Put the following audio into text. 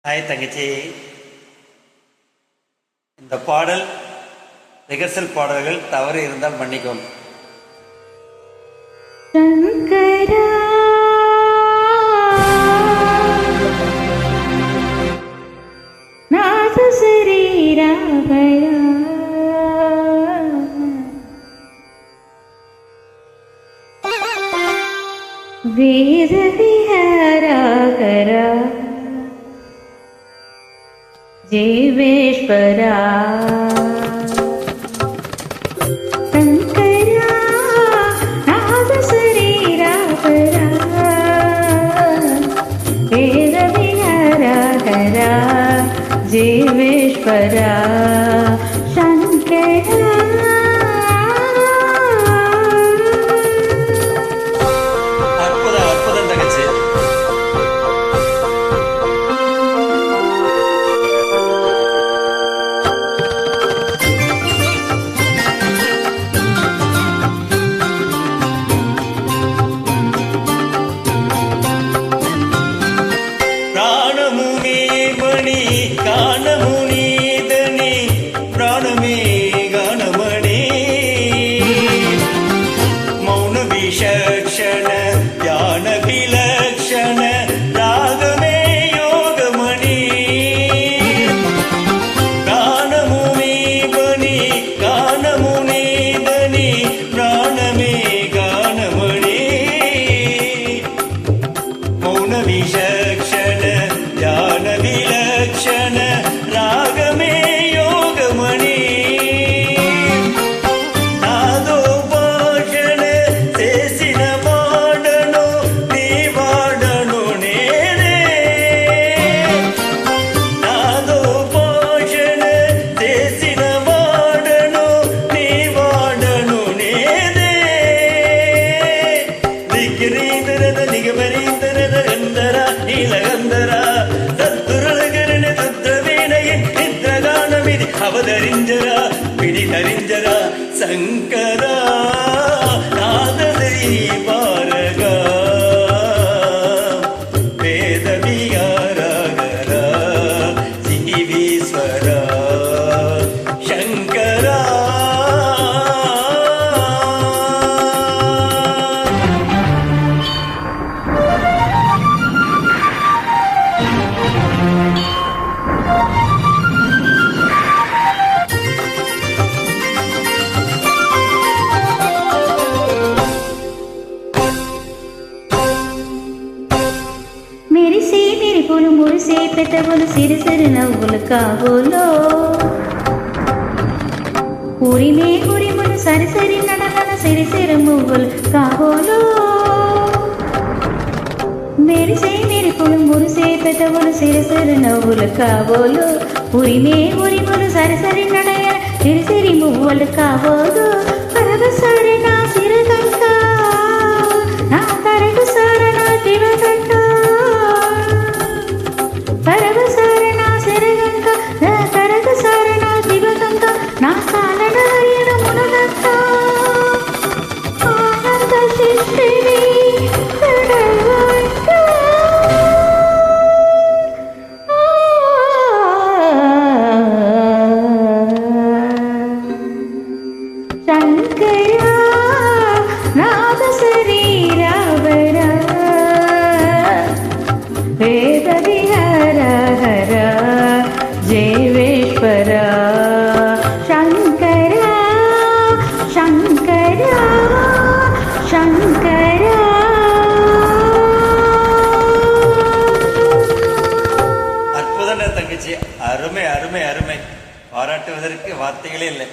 Hi தங்கச்சி, இந்த பாடல் ரிகர்சல் பாடல்கள் தவறு இருந்தால் மன்னிக்கும். சங்கரா நாத சரீராகரா வேத விஹாராகரா जीवेश्वरा शंकरा नाद शरीराकरा वेद विहाराकरा जीवेश्वरा शंकरा. காணமுனீதனி பிராணமே காணமணி மௌன விசக்ஷண ஞான விலக்ஷண ராகமே யோகமணி காணமுனீபனி காணமுனீதனி பிராணமே காணமணி மௌன விசக்ஷண ஞான விலக்ஷண ராகமே யோகமணி ನಾದೋ ಭಾಷಣ ಸೇಸಿನ ಮಾಡಣೋ ನೀ ಮಾಡಣೋ ನೇನೆ ನಾದೋ ಭಾಷಣ ಸೇಸಿನ ಮಾಡಣೋ ನೀ ಮಾಡಣೋ ನೇನೆ ದಿಗ್ಗರೀಂದ್ರದ ನಿಗಮರೀಂದ್ರದ ಗಂಧರ ನೀಲಗಂಧರ அவதரிஞ்சரா பிடிதறிஞ்சரா சங்கரா நாததை பாரகா வேத விகாரகரா ஜீவீஸ்வரா சங்கரா. मेरे बोलो मोर से पेता बोलो सिर सिर नव्वुल का बोलो पूरी में पूरी मन सरी सरी नडनन सिर सिर मुव्वुल का बोलो मेरे बोलो मोर से पेता बोलो सिर सिर नव्वुल का बोलो पूरी में पूरी मन सरी सरी नडनन सिर सिर मुव्वुल का बोलो परग सारे ना सिर कंका ना तरग सारे ना दिव कंका परग सारणा सिरगंका तरग सारणा दिवगंका ना सालड हरिण मुनगंका आनंद शिष्टिनी तडवंका शंकरा नाद शरीरावरा वेद विहारहरा जीवेश्वरा शंकरा शंकरा शंकरा. அற்புதம் தங்கச்சி, அருமை அருமை அருமை, பாராட்டுவதற்கு வார்த்தைகளே இல்லை.